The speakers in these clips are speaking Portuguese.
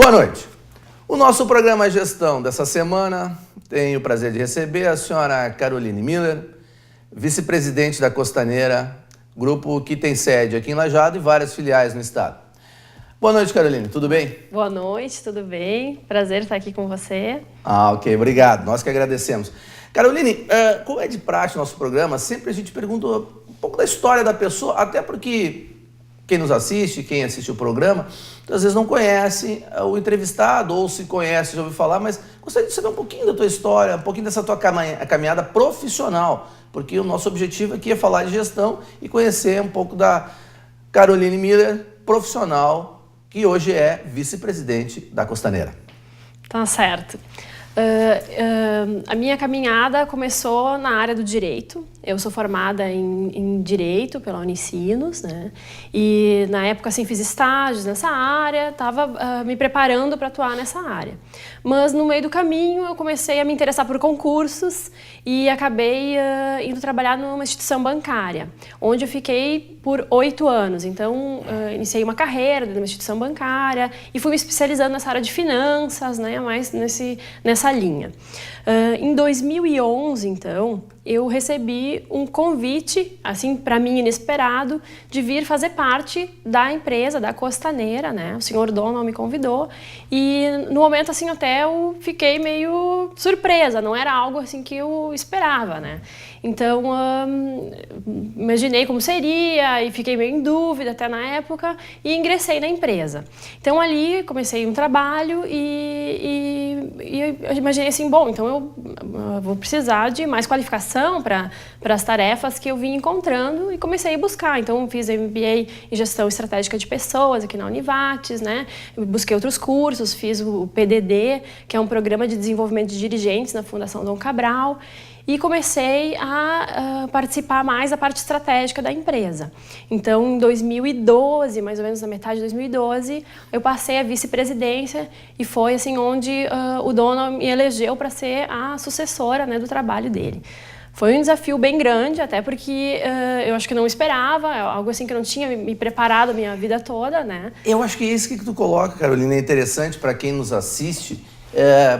Boa noite. O nosso programa Gestão dessa semana tem o prazer de receber a senhora Caroline Miller, vice-presidente da Costaneira, grupo que tem sede aqui em Lajeado e várias filiais no estado. Boa noite, Caroline, tudo bem? Boa noite, tudo bem? Prazer estar aqui com você. Ok, obrigado. Nós que agradecemos. Caroline, como é de praxe no nosso programa, sempre a gente pergunta um pouco da história da pessoa, até porque quem nos assiste, quem assiste o programa, às vezes não conhece o entrevistado, ou se conhece, já ouviu falar, mas gostaria de saber um pouquinho da tua história, um pouquinho dessa tua caminhada profissional, porque o nosso objetivo aqui é falar de gestão e conhecer um pouco da Caroline Miller, profissional, que hoje é vice-presidente da Costaneira. Tá certo. A minha caminhada começou na área do direito. Eu sou formada em Direito pela Unicinos, né? E na época assim, fiz estágios nessa área, estava me preparando para atuar nessa área. Mas no meio do caminho eu comecei a me interessar por concursos e acabei indo trabalhar numa instituição bancária, onde eu fiquei por 8 anos. Então, iniciei uma carreira numa instituição bancária e fui me especializando nessa área de finanças, né? Mais nessa linha. Em 2011, então, eu recebi um convite, assim, para mim inesperado, de vir fazer parte da empresa, da Costaneira, né? O senhor dono me convidou e no momento, assim, até eu fiquei meio surpresa, não era algo, assim, que eu esperava, né? Então, imaginei como seria e fiquei meio em dúvida até na época e ingressei na empresa. Então, ali comecei um trabalho e eu imaginei assim, bom, então eu vou precisar de mais qualificação para as tarefas que eu vim encontrando e comecei a buscar. Então, fiz MBA em Gestão Estratégica de Pessoas aqui na Univates, né? Eu busquei outros cursos, fiz o PDD, que é um programa de desenvolvimento de dirigentes na Fundação Dom Cabral, e comecei a participar mais da parte estratégica da empresa. Então, em 2012, mais ou menos na metade de 2012, eu passei a vice-presidência e foi assim onde o dono me elegeu para ser a sucessora, né, do trabalho dele. Foi um desafio bem grande, até porque eu acho que não esperava, algo assim que eu não tinha me preparado a minha vida toda, né? Eu acho que isso que tu coloca, Carolina, é interessante para quem nos assiste,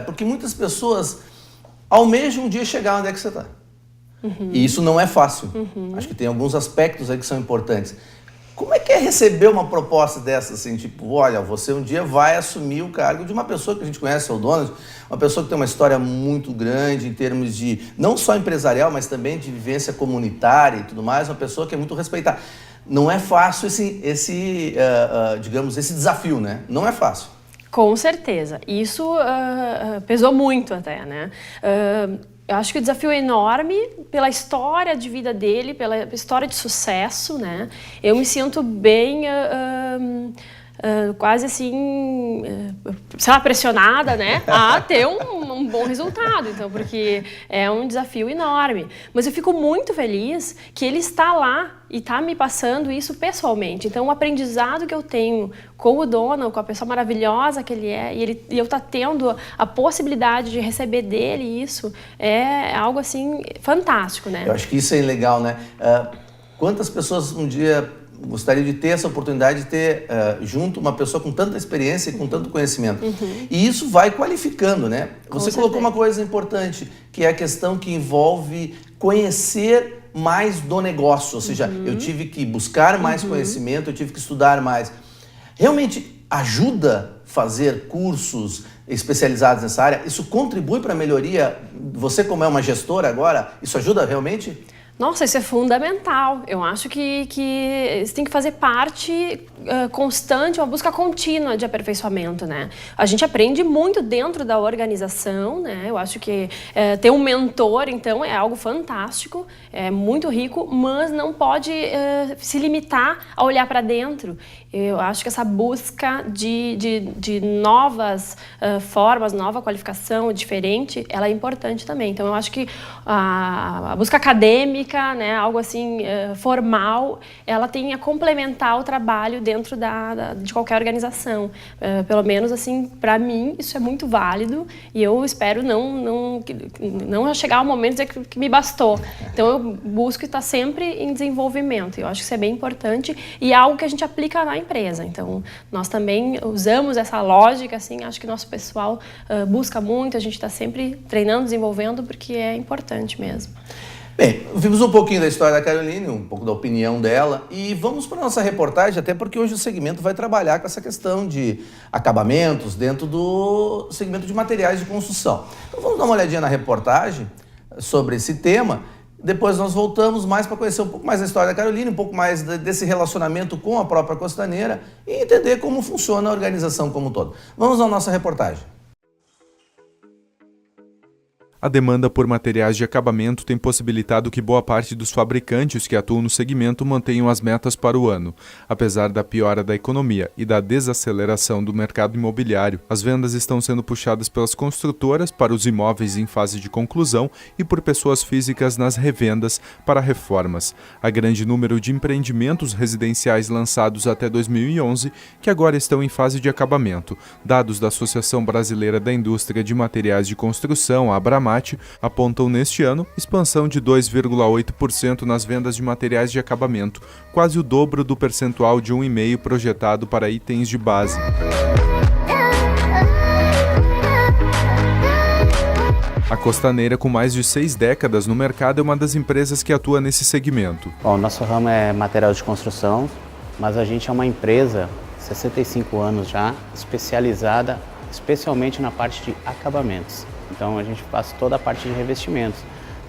porque muitas pessoas almejam um dia chegar onde é que você está. Uhum. E isso não é fácil. Uhum. Acho que tem alguns aspectos aí que são importantes. Como é que é receber uma proposta dessa, assim, tipo, olha, você um dia vai assumir o cargo de uma pessoa que a gente conhece, é o dono, uma pessoa que tem uma história muito grande em termos de, não só empresarial, mas também de vivência comunitária e tudo mais, uma pessoa que é muito respeitada. Não é fácil digamos, esse desafio, né? Não é fácil. Com certeza. Isso pesou muito até, né? Eu acho que o desafio é enorme pela história de vida dele, pela história de sucesso, né? Eu me sinto bem, quase assim, sei lá, pressionada, né? A ter um bom resultado, então, porque é um desafio enorme. Mas eu fico muito feliz que ele está lá e está me passando isso pessoalmente. Então, o aprendizado que eu tenho com o dono, com a pessoa maravilhosa que ele é, e eu estar tendo a possibilidade de receber dele isso, é algo assim fantástico, né? Eu acho que isso é legal, né? Quantas pessoas um dia gostariam de ter essa oportunidade de ter junto uma pessoa com tanta experiência e com tanto conhecimento? Uhum. E isso vai qualificando, né? Você colocou uma coisa importante, que é a questão que envolve conhecer mais do negócio, ou seja, eu tive que buscar mais conhecimento, eu tive que estudar mais. Realmente ajuda fazer cursos especializados nessa área? Isso contribui para a melhoria? Você, como é uma gestora agora, isso ajuda realmente? Nossa, isso é fundamental. Eu acho que isso tem que fazer parte constante, uma busca contínua de aperfeiçoamento, né? A gente aprende muito dentro da organização, né? Eu acho que ter um mentor, então, é algo fantástico, é muito rico, mas não pode se limitar a olhar para dentro. Eu acho que essa busca de novas formas, nova qualificação diferente, ela é importante também. Então, eu acho que a busca acadêmica, aplica, né, algo assim formal, ela tem a complementar o trabalho dentro de qualquer organização. Pelo menos assim, para mim isso é muito válido e eu espero não chegar ao momento de dizer que me bastou. Então eu busco estar sempre em desenvolvimento. Eu acho que isso é bem importante e é algo que a gente aplica na empresa. Então nós também usamos essa lógica, assim, acho que nosso pessoal busca muito, a gente está sempre treinando, desenvolvendo, porque é importante mesmo. Bem, vimos um pouquinho da história da Caroline, um pouco da opinião dela e vamos para a nossa reportagem, até porque hoje o segmento vai trabalhar com essa questão de acabamentos dentro do segmento de materiais de construção. Então vamos dar uma olhadinha na reportagem sobre esse tema. Depois nós voltamos mais para conhecer um pouco mais da história da Caroline, um pouco mais desse relacionamento com a própria Costaneira e entender como funciona a organização como um todo. Vamos à nossa reportagem. A demanda por materiais de acabamento tem possibilitado que boa parte dos fabricantes que atuam no segmento mantenham as metas para o ano. Apesar da piora da economia e da desaceleração do mercado imobiliário, as vendas estão sendo puxadas pelas construtoras para os imóveis em fase de conclusão e por pessoas físicas nas revendas para reformas. Há grande número de empreendimentos residenciais lançados até 2011 que agora estão em fase de acabamento. Dados da Associação Brasileira da Indústria de Materiais de Construção, a Abramat, apontam neste ano expansão de 2,8% nas vendas de materiais de acabamento, quase o dobro do percentual de 1,5% projetado para itens de base. A Costaneira, com mais de 6 décadas no mercado, é uma das empresas que atua nesse segmento. Bom, nosso ramo é material de construção, mas a gente é uma empresa, 65 anos já, especializada especialmente na parte de acabamentos. Então a gente faz toda a parte de revestimentos,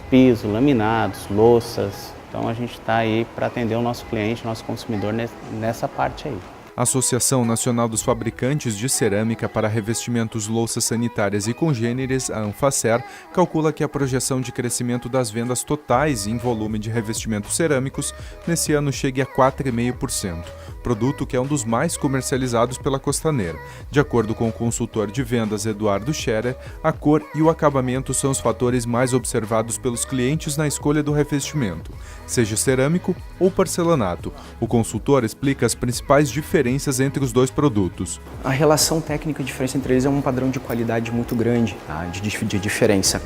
piso, laminados, louças. Então a gente está aí para atender o nosso cliente, o nosso consumidor nessa parte aí. A Associação Nacional dos Fabricantes de Cerâmica para Revestimentos, Louças Sanitárias e Congêneres, a Anfacer, calcula que a projeção de crescimento das vendas totais em volume de revestimentos cerâmicos nesse ano chegue a 4,5%, produto que é um dos mais comercializados pela Costaneira. De acordo com o consultor de vendas Eduardo Scherer, a cor e o acabamento são os fatores mais observados pelos clientes na escolha do revestimento, seja cerâmico ou porcelanato. O consultor explica as principais diferenças entre os dois produtos. A relação técnica e diferença entre eles é um padrão de qualidade muito grande, tá? de diferença.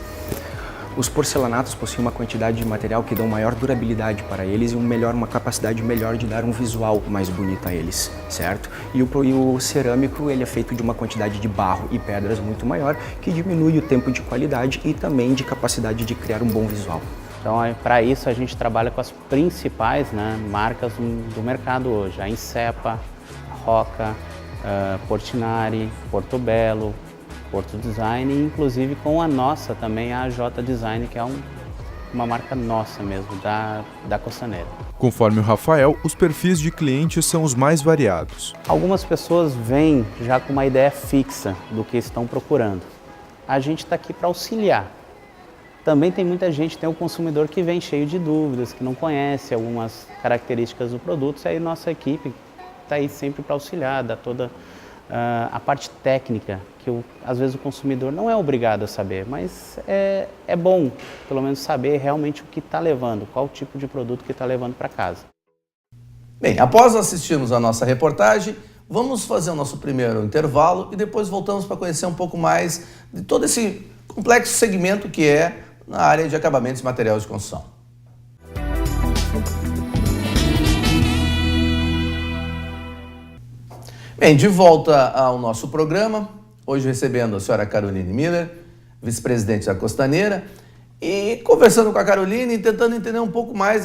Os porcelanatos possuem uma quantidade de material que dão maior durabilidade para eles e uma capacidade melhor de dar um visual mais bonito a eles, certo? E o cerâmico ele é feito de uma quantidade de barro e pedras muito maior, que diminui o tempo de qualidade e também de capacidade de criar um bom visual. Então, para isso, a gente trabalha com as principais, né, marcas do mercado hoje. A Insepa, Roca, Portinari, Portobello, Porto Design e inclusive com a nossa também, a AJ Design, que é uma marca nossa mesmo, da Costaneira. Conforme o Rafael, os perfis de clientes são os mais variados. Algumas pessoas vêm já com uma ideia fixa do que estão procurando. A gente está aqui para auxiliar. Também tem muita gente, tem o consumidor que vem cheio de dúvidas, que não conhece algumas características do produto, e aí nossa equipe está aí sempre para auxiliar, dar toda a parte técnica, que às vezes o consumidor não é obrigado a saber, mas é bom pelo menos saber realmente o que está levando, qual tipo de produto que está levando para casa. Bem, após assistirmos a nossa reportagem, vamos fazer o nosso primeiro intervalo e depois voltamos para conhecer um pouco mais de todo esse complexo segmento que é na área de acabamentos e materiais de construção. Bem, de volta ao nosso programa, hoje recebendo a senhora Caroline Miller, vice-presidente da Costaneira, e conversando com a Caroline e tentando entender um pouco mais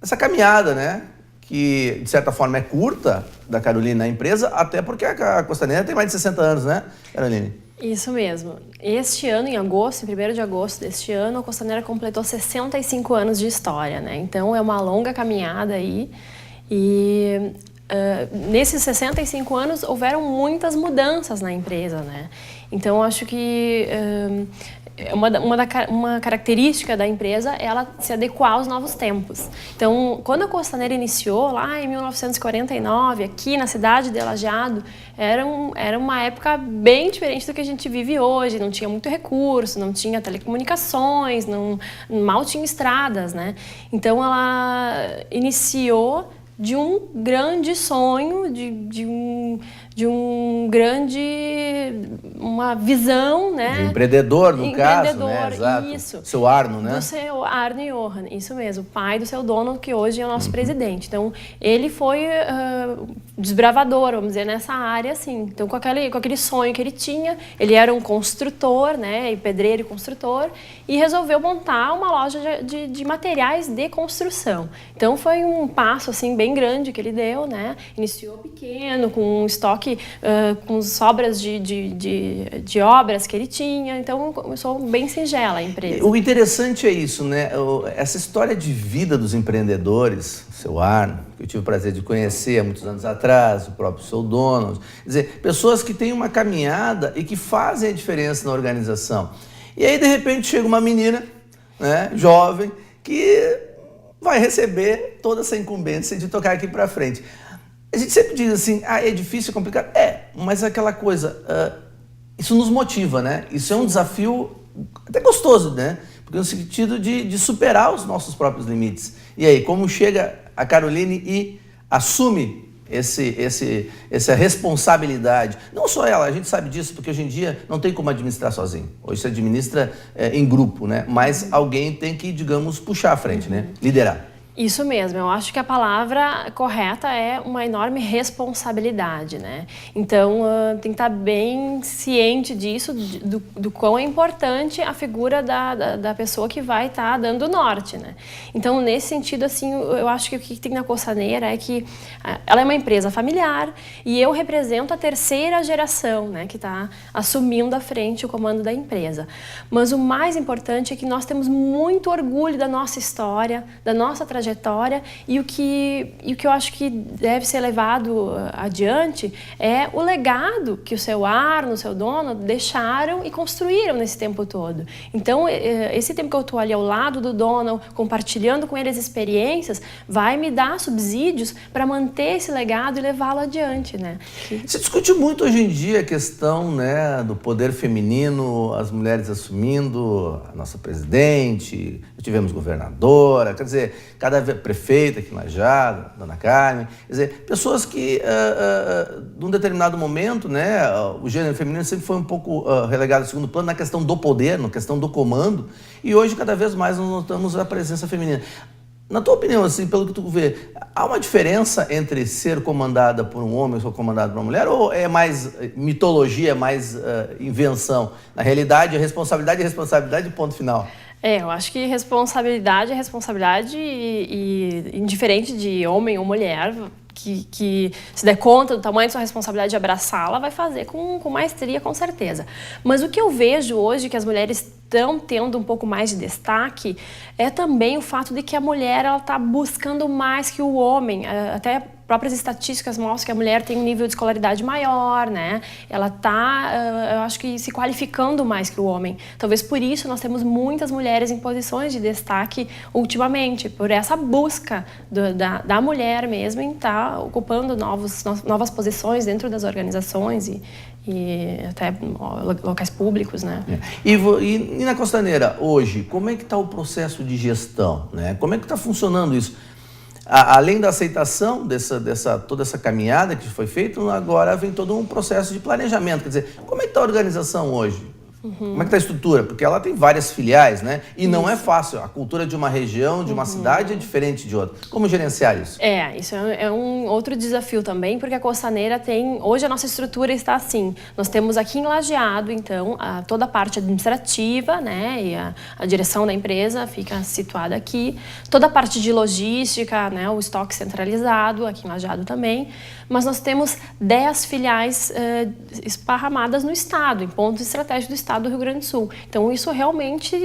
essa caminhada, né? Que de certa forma é curta da Caroline na empresa, até porque a Costaneira tem mais de 60 anos, né, Caroline? Isso mesmo. Este ano, em agosto, em 1º de agosto deste ano, a Costaneira completou 65 anos de história, né? Então é uma longa caminhada aí e nesses 65 anos houveram muitas mudanças na empresa, né? Então acho que uma característica da empresa é ela se adequar aos novos tempos. Então, quando a Costaneira iniciou, lá em 1949, aqui na cidade de Lajeado, era uma época bem diferente do que a gente vive hoje. Não tinha muito recurso, não tinha telecomunicações, mal tinha estradas, né? Então, ela iniciou de um grande sonho, uma visão, né? De um empreendedor, no caso, né? Exato. Isso. Seu Arno, né? Do seu Arno Johan, isso mesmo, pai do seu dono, que hoje é o nosso presidente. Então, ele foi desbravador, vamos dizer, nessa área, assim. Então, com aquele sonho que ele tinha, ele era um construtor, né? Pedreiro e construtor, e resolveu montar uma loja de materiais de construção. Então, foi um passo, assim, bem grande que ele deu, né? Iniciou pequeno, com um estoque, com sobras de obras que ele tinha. Então, começou bem singela a empresa. O interessante é isso, né? Essa história de vida dos empreendedores, seu Arno, que eu tive o prazer de conhecer há muitos anos atrás, o próprio seu Donald, quer dizer, pessoas que têm uma caminhada e que fazem a diferença na organização. E aí, de repente, chega uma menina, né, jovem, que vai receber toda essa incumbência de tocar aqui para frente. A gente sempre diz assim, é difícil, é complicado. Mas aquela coisa, isso nos motiva, né? Isso é um desafio até gostoso, né? Porque no sentido de superar os nossos próprios limites. E aí, como chega a Caroline e assume essa responsabilidade? Não só ela, a gente sabe disso, porque hoje em dia não tem como administrar sozinho. Hoje se administra em grupo, né? Mas alguém tem que, digamos, puxar a frente, né? Liderar. Isso mesmo, eu acho que a palavra correta é uma enorme responsabilidade, né? Então, tem que estar bem ciente disso, do quão é importante a figura da pessoa que vai estar dando o norte, né? Então, nesse sentido, assim, eu acho que o que tem na Costaneira é que ela é uma empresa familiar e eu represento a terceira geração, né, que está assumindo à frente o comando da empresa. Mas o mais importante é que nós temos muito orgulho da nossa história, da nossa trajetória, e o que eu acho que deve ser levado adiante é o legado que o seu Arno, o seu dono, deixaram e construíram nesse tempo todo. Então, esse tempo que eu estou ali ao lado do dono, compartilhando com eles experiências, vai me dar subsídios para manter esse legado e levá-lo adiante, né? Se discute muito hoje em dia a questão, né, do poder feminino, as mulheres assumindo, a nossa presidente, tivemos governadora, quer dizer, cada prefeita aqui em Lajeado, Dona Carmen, quer dizer, pessoas que, num determinado momento, né, o gênero feminino sempre foi um pouco relegado ao segundo plano na questão do poder, na questão do comando, e hoje cada vez mais nós notamos a presença feminina. Na tua opinião, assim, pelo que tu vê, há uma diferença entre ser comandada por um homem ou ser comandada por uma mulher, ou é mais mitologia, mais invenção? Na realidade, é responsabilidade, ponto final. Eu acho que responsabilidade é responsabilidade e indiferente de homem ou mulher, que se der conta do tamanho de sua responsabilidade de abraçá-la, vai fazer com maestria, com certeza. Mas o que eu vejo hoje, que as mulheres estão tendo um pouco mais de destaque, é também o fato de que a mulher está buscando mais que o homem. Até próprias estatísticas mostram que a mulher tem um nível de escolaridade maior, né? Ela está, eu acho que, se qualificando mais que o homem. Talvez por isso nós temos muitas mulheres em posições de destaque ultimamente, por essa busca da mulher mesmo em estar ocupando novas posições dentro das organizações e até locais públicos, né? E na Costaneira, hoje, como é que está o processo de gestão, né? Como é que está funcionando isso? Além da aceitação toda essa caminhada que foi feita, agora vem todo um processo de planejamento. Quer dizer, como é que está a organização hoje? Como é que está a estrutura? Porque ela tem várias filiais, né? E não é fácil. A cultura de uma região, de uma cidade é diferente de outra. Como gerenciar isso? Isso é um outro desafio também, porque a Costaneira tem... Hoje a nossa estrutura está assim. Nós temos aqui em Lajeado, então, toda a parte administrativa, né? E a direção da empresa fica situada aqui. Toda a parte de logística, né? O estoque centralizado, aqui em Lajeado também. Mas nós temos 10 filiais esparramadas no estado, em pontos estratégicos do estado do Rio Grande do Sul. Então, isso realmente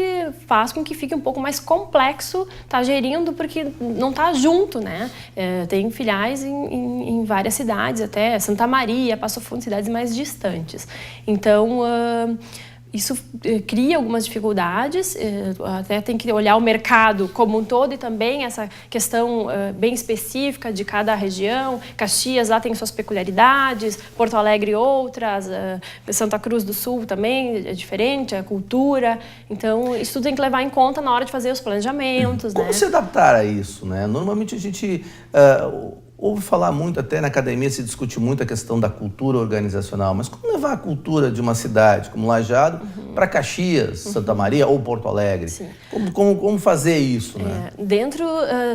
faz com que fique um pouco mais complexo estar gerindo, porque não está junto, né? Tem filiais em várias cidades, até Santa Maria, Passo Fundo, cidades mais distantes. Então, Isso cria algumas dificuldades, até tem que olhar o mercado como um todo e também essa questão bem específica de cada região. Caxias lá tem suas peculiaridades, Porto Alegre outras, Santa Cruz do Sul também é diferente, a cultura. Então, isso tudo tem que levar em conta na hora de fazer os planejamentos. Como né? se adaptar a isso, né? Normalmente a gente ouve falar muito, até na academia se discute muito a questão da cultura organizacional, mas como levar a cultura de uma cidade como Lajeado para Caxias, Santa Maria ou Porto Alegre? Como fazer isso, né? Dentro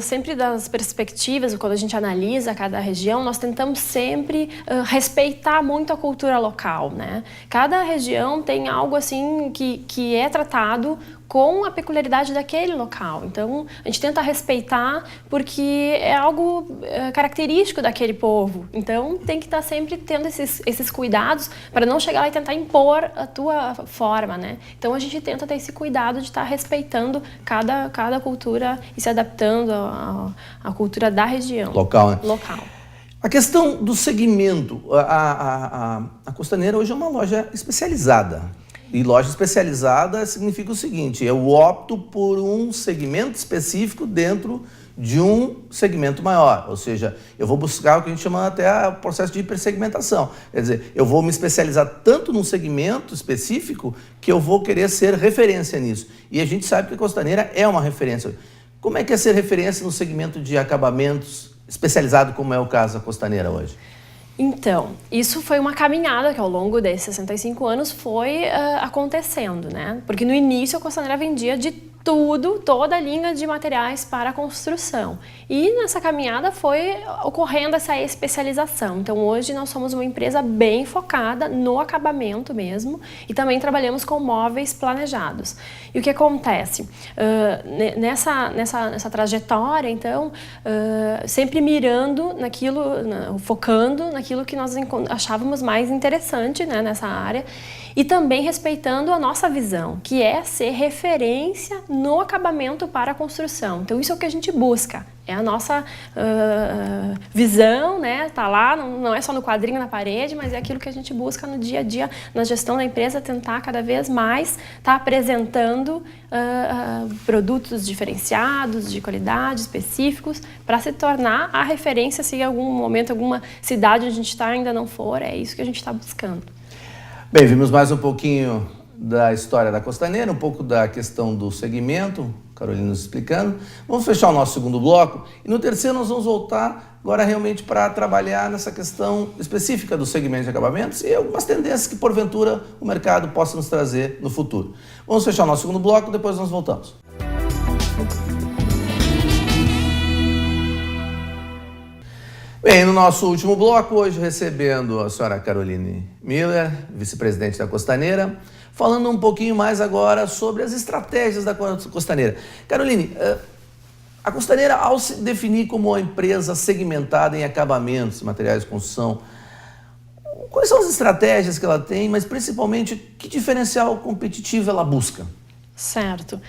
sempre das perspectivas, quando a gente analisa cada região, nós tentamos sempre respeitar muito a cultura local, né? Cada região tem algo assim que é tratado com a peculiaridade daquele local. Então, a gente tenta respeitar porque é algo característico daquele povo. Então, tem que estar sempre tendo esses cuidados para não chegar lá e tentar impor a tua forma, né? Então, a gente tenta ter esse cuidado de estar respeitando cada cultura e se adaptando à cultura da região. Local, né? Local. A questão do segmento. A Costaneira hoje é uma loja especializada. E loja especializada significa o seguinte: eu opto por um segmento específico dentro de um segmento maior. Ou seja, eu vou buscar o que a gente chama até o processo de hipersegmentação. Quer dizer, eu vou me especializar tanto num segmento específico que eu vou querer ser referência nisso. E a gente sabe que a Costaneira é uma referência. Como é que é ser referência no segmento de acabamentos especializado, como é o caso da Costaneira hoje? Então, isso foi uma caminhada que ao longo desses 65 anos foi acontecendo, né? Porque no início a Costaneira vendia de tudo, toda a linha de materiais para a construção. E nessa caminhada foi ocorrendo essa especialização. Então hoje nós somos uma empresa bem focada no acabamento mesmo e também trabalhamos com móveis planejados. E o que acontece? Nessa trajetória, então, sempre mirando naquilo, focando naquilo que nós achávamos mais interessante, né, nessa área, e também respeitando a nossa visão, que é ser referência no acabamento para a construção. Então isso é o que a gente busca, é a nossa visão, né? Tá lá, não é só no quadrinho na parede, mas é aquilo que a gente busca no dia a dia, na gestão da empresa, tentar cada vez mais estar apresentando produtos diferenciados, de qualidade, específicos, para se tornar a referência, se em algum momento, alguma cidade onde a gente está ainda não for, é isso que a gente está buscando. Bem, vimos mais um pouquinho da história da Costaneira, um pouco da questão do segmento, Carolina nos explicando. Vamos fechar o nosso segundo bloco e no terceiro nós vamos voltar agora realmente para trabalhar nessa questão específica do segmento de acabamentos e algumas tendências que porventura o mercado possa nos trazer no futuro. Vamos fechar o nosso segundo bloco, depois nós voltamos. Bem, no nosso último bloco, hoje recebendo a senhora Caroline Miller, vice-presidente da Costaneira, falando um pouquinho mais agora sobre as estratégias da Costaneira. Caroline, a Costaneira, ao se definir como uma empresa segmentada em acabamentos, materiais de construção, quais são as estratégias que ela tem, mas principalmente que diferencial competitivo ela busca? Certo.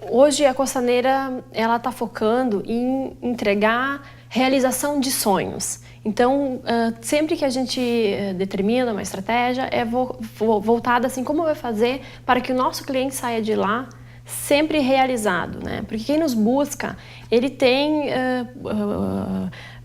Hoje a Costaneira ela está focando em entregar realização de sonhos. Então, sempre que a gente determina uma estratégia, é voltada assim, como vai fazer para que o nosso cliente saia de lá sempre realizado, né? Porque quem nos busca, ele tem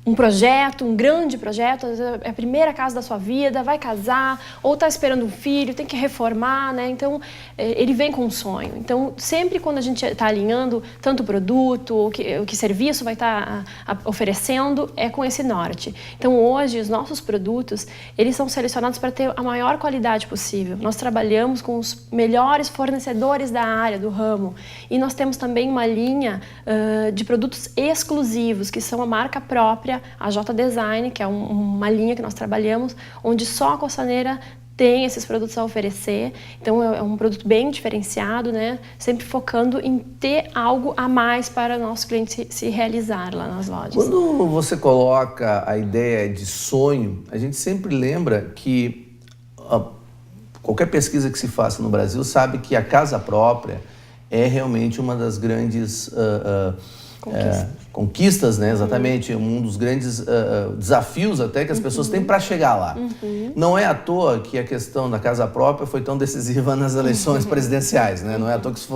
um projeto, um grande projeto, é a primeira casa da sua vida, vai casar, ou está esperando um filho, tem que reformar, né? Então, ele vem com um sonho. Então, sempre quando a gente está alinhando tanto o produto, o que serviço vai estar oferecendo, é com esse norte. Então, hoje, os nossos produtos, eles são selecionados para ter a maior qualidade possível. Nós trabalhamos com os melhores fornecedores da área, do ramo, e nós temos também uma linha de produtos exclusivos, que são a marca própria, a J Design, que é uma linha que nós trabalhamos, onde só a Costaneira tem esses produtos a oferecer. Então é um produto bem diferenciado, né? Sempre focando em ter algo a mais para o nosso cliente se realizar lá nas lojas. Quando você coloca a ideia de sonho, a gente sempre lembra que qualquer pesquisa que se faça no Brasil sabe que a casa própria é realmente uma das grandes conquistas, né? Exatamente, um dos grandes desafios até que as pessoas têm para chegar lá. Não é à toa que a questão da casa própria foi tão decisiva nas eleições presidenciais, né? Não é à toa que se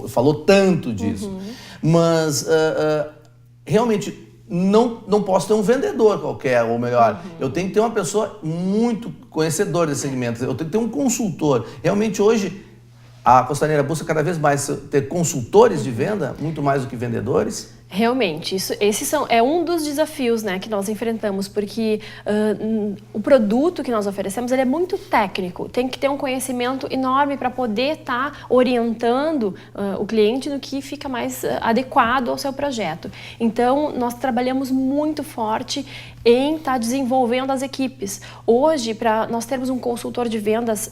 falou tanto disso. Mas realmente não posso ter um vendedor qualquer, ou melhor, eu tenho que ter uma pessoa muito conhecedora desse segmento, eu tenho que ter um consultor. Realmente hoje a Costaneira busca cada vez mais ter consultores de venda, muito mais do que vendedores. Realmente, esse é um dos desafios, né, que nós enfrentamos, porque o produto que nós oferecemos ele é muito técnico, tem que ter um conhecimento enorme para poder estar orientando o cliente no que fica mais adequado ao seu projeto. Então, nós trabalhamos muito forte em estar desenvolvendo as equipes. Hoje, para nós termos um consultor de vendas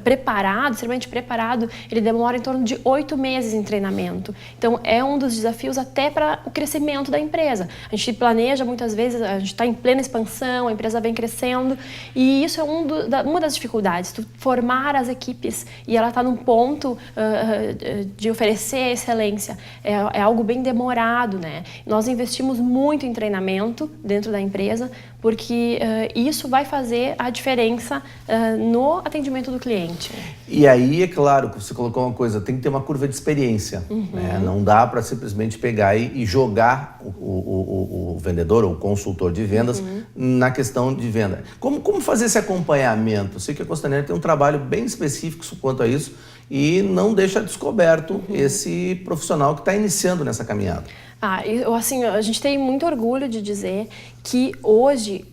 preparado, extremamente preparado, ele demora em torno de 8 meses em treinamento. Então, é um dos desafios até para o crescimento da empresa. A gente planeja muitas vezes, a gente está em plena expansão, a empresa vem crescendo e isso é uma das dificuldades, tu formar as equipes e ela está num ponto de oferecer excelência. É algo bem demorado, né? Nós investimos muito em treinamento dentro da empresa porque isso vai fazer a diferença no atendimento do cliente. E aí, é claro, você colocou uma coisa, tem que ter uma curva de experiência. Né? Não dá para simplesmente pegar e jogar o vendedor ou o consultor de vendas na questão de venda. Como fazer esse acompanhamento? Eu sei que a Costaneira tem um trabalho bem específico quanto a isso e não deixa descoberto esse profissional que está iniciando nessa caminhada. Assim, a gente tem muito orgulho de dizer que hoje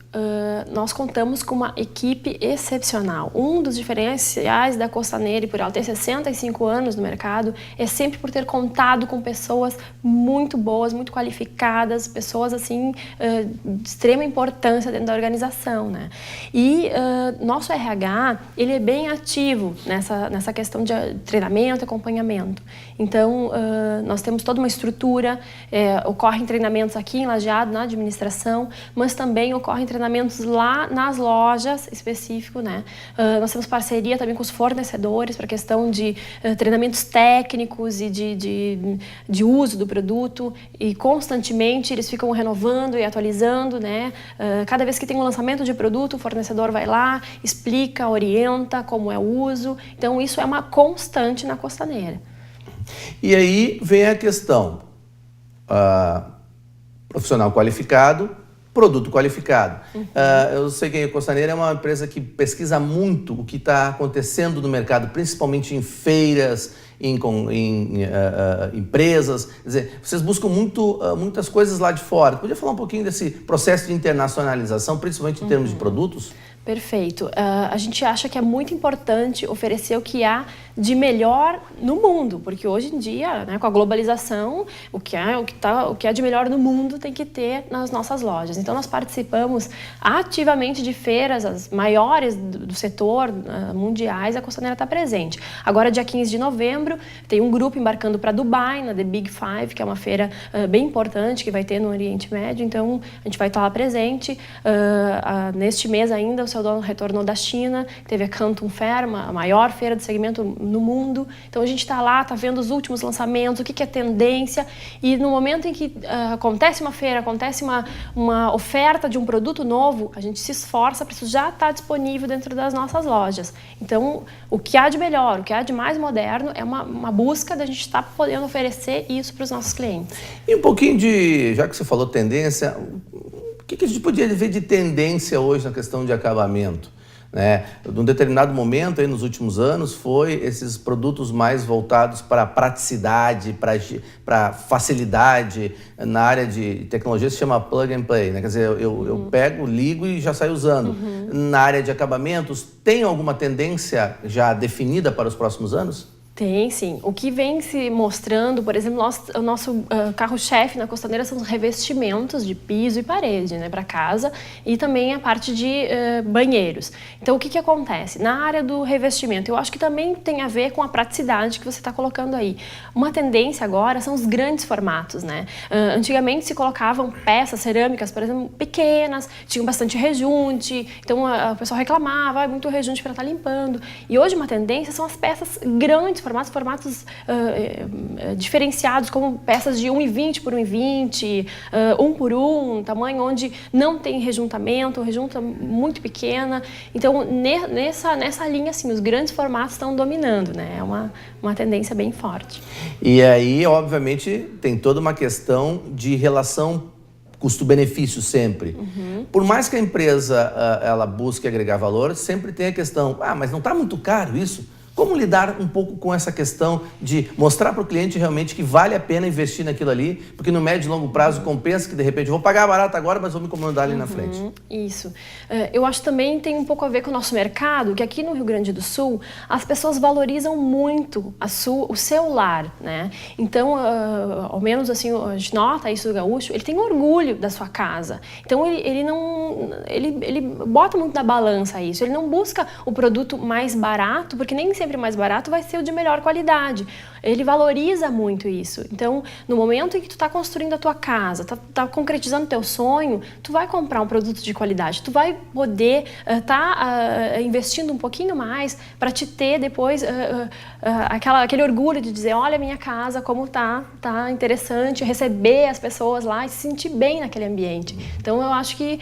nós contamos com uma equipe excepcional. Um dos diferenciais da Costaneira, e por ela ter 65 anos no mercado, é sempre por ter contado com pessoas muito boas, muito qualificadas, pessoas assim de extrema importância dentro da organização, né? E nosso RH, ele é bem ativo nessa questão de treinamento e acompanhamento. Então, nós temos toda uma estrutura, ocorrem treinamentos aqui em Lajeado, na administração, mas também ocorrem treinamentos lá nas lojas específico, né? Nós temos parceria também com os fornecedores para a questão de treinamentos técnicos e de uso do produto e constantemente eles ficam renovando e atualizando, né? Cada vez que tem um lançamento de produto, o fornecedor vai lá, explica, orienta como é o uso. Então, isso é uma constante na Costaneira. E aí vem a questão, profissional qualificado, produto qualificado. Eu sei que a Costaneira é uma empresa que pesquisa muito o que está acontecendo no mercado, principalmente em feiras, em empresas. Quer dizer, vocês buscam muitas coisas lá de fora. Podia falar um pouquinho desse processo de internacionalização, principalmente em termos de produtos? Perfeito. A gente acha que é muito importante oferecer o que há de melhor no mundo, porque hoje em dia, né, com a globalização, o que há de melhor no mundo tem que ter nas nossas lojas. Então, nós participamos ativamente de feiras, as maiores do setor mundiais, a Costaneira está presente. Agora, dia 15 de novembro, tem um grupo embarcando para Dubai, na The Big Five, que é uma feira bem importante que vai ter no Oriente Médio, então a gente vai estar lá presente. Neste mês ainda, o seu dono retornou da China, teve a Canton Fair, a maior feira de segmento no mundo. Então a gente está lá, está vendo os últimos lançamentos, o que é tendência, e no momento em que acontece uma feira, acontece uma oferta de um produto novo, a gente se esforça para isso já estar disponível dentro das nossas lojas. Então, o que há de melhor, o que há de mais moderno é uma busca da gente estar podendo oferecer isso para os nossos clientes. E um pouquinho já que você falou tendência, o que a gente podia ver de tendência hoje na questão de acabamento? Né? Num determinado momento, aí, nos últimos anos, foi esses produtos mais voltados para praticidade, para facilidade. Na área de tecnologia se chama plug and play, né? Quer dizer, eu pego, ligo e já saio usando. Na área de acabamentos, tem alguma tendência já definida para os próximos anos? Tem, sim. O que vem se mostrando, por exemplo, o nosso carro-chefe na Costaneira são os revestimentos de piso e parede, né, para casa, e também a parte de banheiros. Então, o que acontece? Na área do revestimento, eu acho que também tem a ver com a praticidade que você está colocando aí. Uma tendência agora são os grandes formatos, né? Antigamente se colocavam peças cerâmicas, por exemplo, pequenas, tinham bastante rejunte, então o pessoal reclamava, muito rejunte para estar limpando. E hoje uma tendência são as peças grandes formatos, formatos diferenciados, como peças de 1,20 por 1,20, 1 por 1, tamanho onde não tem rejuntamento, rejunta muito pequena. Então, nessa linha, assim, os grandes formatos estão dominando, né? É uma tendência bem forte. E aí, obviamente, tem toda uma questão de relação custo-benefício sempre. Por mais que a empresa ela busque agregar valor, sempre tem a questão, mas não está muito caro isso? Como lidar um pouco com essa questão de mostrar para o cliente realmente que vale a pena investir naquilo ali, porque no médio e longo prazo compensa que de repente eu vou pagar barato agora, mas vou me incomodar ali na frente. Isso. Eu acho que também tem um pouco a ver com o nosso mercado, que aqui no Rio Grande do Sul as pessoas valorizam muito o seu lar, né? Então, ao menos assim, a gente nota isso do gaúcho, ele tem orgulho da sua casa. Então, ele bota muito na balança isso. Ele não busca o produto mais barato, porque nem sempre mais barato vai ser o de melhor qualidade. Ele valoriza muito isso. Então, no momento em que tu está construindo a tua casa, tá concretizando o teu sonho, tu vai comprar um produto de qualidade, tu vai poder investindo um pouquinho mais para te ter depois aquele orgulho de dizer, olha a minha casa, como tá interessante, receber as pessoas lá e se sentir bem naquele ambiente. Então, eu acho que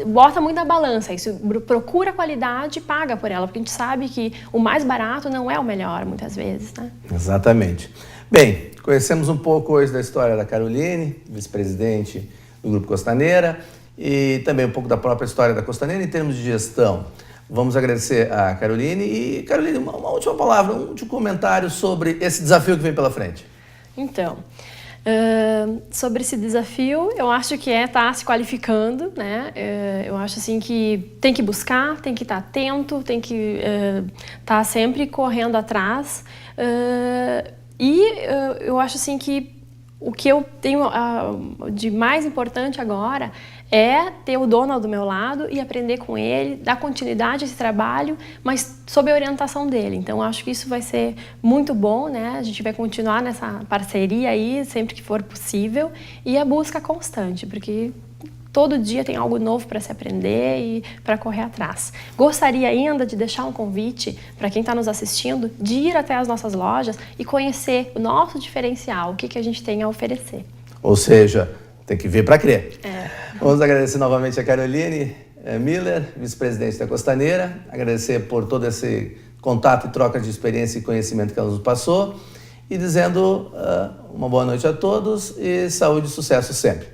bota muito na balança isso, procura qualidade e paga por ela, porque a gente sabe que o mais barato não é o melhor, muitas vezes, né? Exatamente. Bem, conhecemos um pouco hoje da história da Caroline, vice-presidente do Grupo Costaneira, e também um pouco da própria história da Costaneira em termos de gestão. Vamos agradecer a Caroline. E, Caroline, uma última palavra, um último comentário sobre esse desafio que vem pela frente. Então, sobre esse desafio, eu acho que estar se qualificando, né? Eu acho assim que tem que buscar, tem que estar atento, tem que estar sempre correndo atrás. Eu acho assim que o que eu tenho de mais importante agora é ter o dono do meu lado e aprender com ele, dar continuidade a esse trabalho, mas sob a orientação dele. Então, acho que isso vai ser muito bom, né? A gente vai continuar nessa parceria aí, sempre que for possível, e a busca constante, porque todo dia tem algo novo para se aprender e para correr atrás. Gostaria ainda de deixar um convite para quem está nos assistindo de ir até as nossas lojas e conhecer o nosso diferencial, o que a gente tem a oferecer. Ou seja, tem que ver para crer. Vamos agradecer novamente a Caroline Miller, vice-presidente da Costaneira, agradecer por todo esse contato e troca de experiência e conhecimento que ela nos passou e dizendo uma boa noite a todos e saúde e sucesso sempre.